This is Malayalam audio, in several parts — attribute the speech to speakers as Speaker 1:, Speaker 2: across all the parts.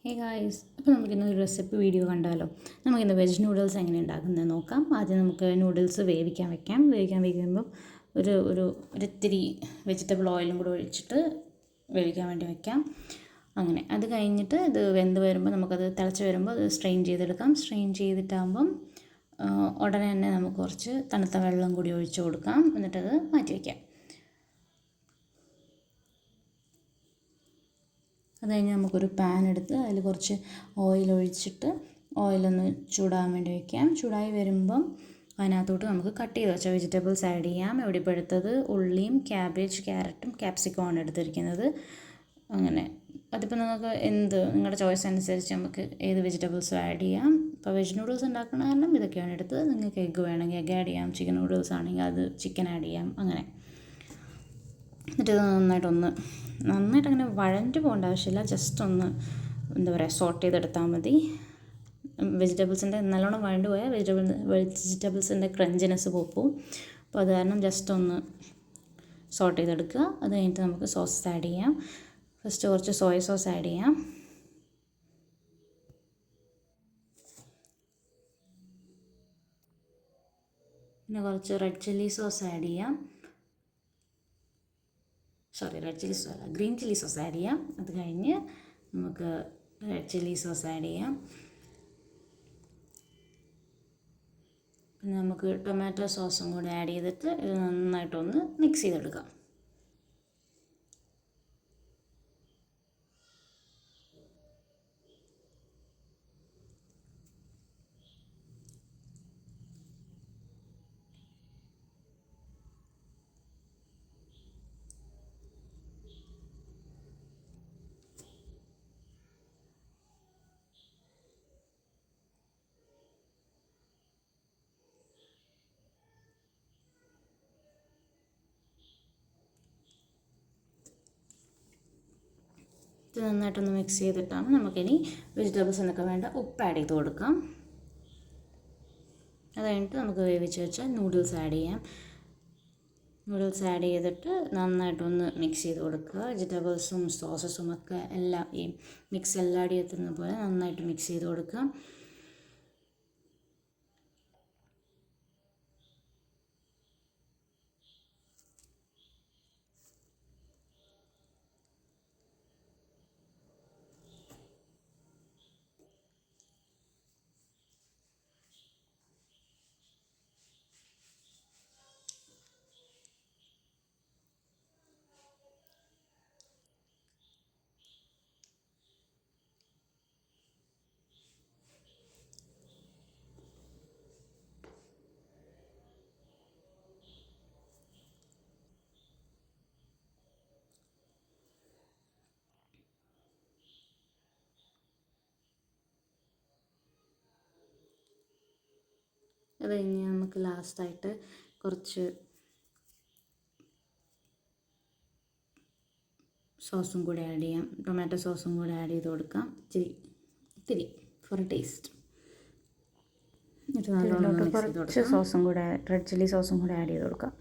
Speaker 1: ഹേ ഗായ്സ്, അപ്പോൾ നമുക്കിന്ന് ഒരു റെസിപ്പി വീഡിയോ കണ്ടാലോ. നമുക്കിന്ന് വെജ് നൂഡിൽസ് എങ്ങനെ ഉണ്ടാക്കുന്നത് നോക്കാം. ആദ്യം നമുക്ക് നൂഡിൽസ് വേവിക്കാൻ വയ്ക്കുമ്പോൾ ഒരിത്തിരി വെജിറ്റബിൾ ഓയിലും കൂടെ ഒഴിച്ചിട്ട് വേവിക്കാൻ വേണ്ടി വയ്ക്കാം. അങ്ങനെ അത് കഴിഞ്ഞിട്ട് ഇത് വെന്ത് വരുമ്പോൾ നമുക്കത് തിളച്ച് വരുമ്പോൾ അത് സ്ട്രെയിൻ ചെയ്തെടുക്കാം. സ്ട്രെയിൻ ചെയ്തിട്ടാകുമ്പം ഉടനെ തന്നെ നമുക്ക് കുറച്ച് തണുത്ത വെള്ളം കൂടി ഒഴിച്ച് കൊടുക്കാം. എന്നിട്ടത് മാറ്റി വയ്ക്കാം. അത് കഴിഞ്ഞ് നമുക്കൊരു പാൻ എടുത്ത് അതിൽ കുറച്ച് ഓയിൽ ഒഴിച്ചിട്ട് ഓയിലൊന്ന് ചൂടാൻ വേണ്ടി വയ്ക്കാം. ചൂടായി വരുമ്പം അതിനകത്തോട്ട് നമുക്ക് കട്ട് ചെയ്ത് വെച്ച വെജിറ്റബിൾസ് ആഡ് ചെയ്യാം. ഇവിടെ ഇപ്പോൾ എടുത്തത് ഉള്ളിയും ക്യാബേജ്, ക്യാരറ്റും ക്യാപ്സിക്കമാണ് എടുത്തിരിക്കുന്നത്. അങ്ങനെ അതിപ്പോൾ നിങ്ങൾക്ക് നിങ്ങളുടെ ചോയ്സ് അനുസരിച്ച് നമുക്ക് ഏത് വെജിറ്റബിൾസും ആഡ് ചെയ്യാം. ഇപ്പോൾ വെജ് നൂഡിൽസ് ഉണ്ടാക്കുന്ന കാരണം ഇതൊക്കെയാണ് എടുത്തത്. നിങ്ങൾക്ക് എഗ്ഗ് വേണമെങ്കിൽ എഗ്ഗ് ആഡ് ചെയ്യാം. ചിക്കൻ നൂഡിൽസ് ആണെങ്കിൽ അത് ചിക്കൻ ആഡ് ചെയ്യാം. അങ്ങനെ എന്നിട്ട് ഇത് നന്നായിട്ട് അങ്ങനെ വഴണ്ട് പോകേണ്ട ആവശ്യമില്ല. ജസ്റ്റ് ഒന്ന് സോട്ട് ചെയ്തെടുത്താൽ മതി. വെജിറ്റബിൾസിൻ്റെ നല്ലോണം വഴണ്ട് പോയാൽ വെജിറ്റബിൾസിൻ്റെ ക്രഞ്ചിനെസ് പോവും. അപ്പോൾ അത് കാരണം ജസ്റ്റ് ഒന്ന് സോട്ട് ചെയ്തെടുക്കുക. അത് കഴിഞ്ഞിട്ട് നമുക്ക് സോസസ് ആഡ് ചെയ്യാം. ഫസ്റ്റ് കുറച്ച് സോയ സോസ് ആഡ് ചെയ്യാം. പിന്നെ കുറച്ച് റെഡ് ചില്ലി സോസ് ആഡ് ചെയ്യാം. ഗ്രീൻ ചില്ലി സോസ് ആഡ് ചെയ്യാം. അത് കഴിഞ്ഞ് നമുക്ക് റെഡ് ചില്ലി സോസ് ആഡ് ചെയ്യാം. പിന്നെ നമുക്ക് ടൊമാറ്റോ സോസും കൂടെ ആഡ് ചെയ്തിട്ട് ഇത് നന്നായിട്ടൊന്ന് മിക്സ് ചെയ്തെടുക്കാം. ഇത് നന്നായിട്ടൊന്ന് മിക്സ് ചെയ്തിട്ടാണ് നമുക്കിനി വെജിറ്റബിൾസിനൊക്കെ വേണ്ട ഉപ്പ് ആഡ് ചെയ്ത് കൊടുക്കാം. അത് കഴിഞ്ഞിട്ട് നമുക്ക് വേവിച്ച് വെച്ച നൂഡിൽസ് ആഡ് ചെയ്യാം. നൂഡിൽസ് ആഡ് ചെയ്തിട്ട് നന്നായിട്ടൊന്ന് മിക്സ് ചെയ്ത് കൊടുക്കുക. വെജിറ്റബിൾസും സോസസും ഒക്കെ എല്ലാം ഈ മിക്സ് എല്ലാടി എത്തുന്ന പോലെ നന്നായിട്ട് മിക്സ് ചെയ്ത് കൊടുക്കുക. അത് കഴിഞ്ഞ് നമുക്ക് ലാസ്റ്റായിട്ട് കുറച്ച് സോസും കൂടെ ആഡ് ചെയ്യാം. ടൊമാറ്റോ സോസും കൂടെ ആഡ് ചെയ്ത് കൊടുക്കാം. ഇത്തിരി ഫോർ ടേസ്റ്റ്. എന്നിട്ട് നല്ലോണം കുറച്ച് സോസും കൂടെ റെഡ് ചില്ലി സോസും കൂടെ ആഡ് ചെയ്ത് കൊടുക്കാം.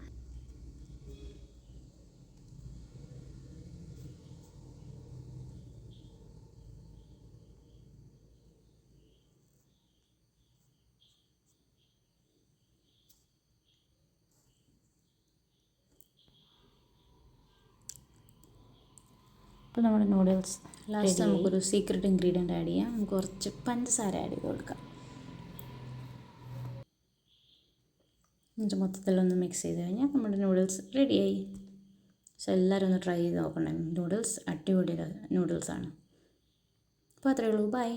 Speaker 1: അപ്പോൾ നമ്മുടെ നൂഡിൽസ് ലാസ്റ്റ് നമുക്കൊരു സീക്രട്ട് ഇൻഗ്രീഡിയൻറ്റ് ആഡ് ചെയ്യാം. നമുക്ക് കുറച്ച് പഞ്ചസാര ആഡ് ചെയ്ത് കൊടുക്കാം. എന്നിട്ട് മൊത്തത്തിലൊന്ന് മിക്സ് ചെയ്ത് കഴിഞ്ഞാൽ നമ്മുടെ നൂഡിൽസ് റെഡിയായി. സോ എല്ലാവരും ഒന്ന് ട്രൈ ചെയ്ത് നോക്കണേ. നൂഡിൽസ് അടിപൊളി നൂഡിൽസാണ്. അപ്പോൾ അത്രയേ ഉള്ളൂ. ബൈ.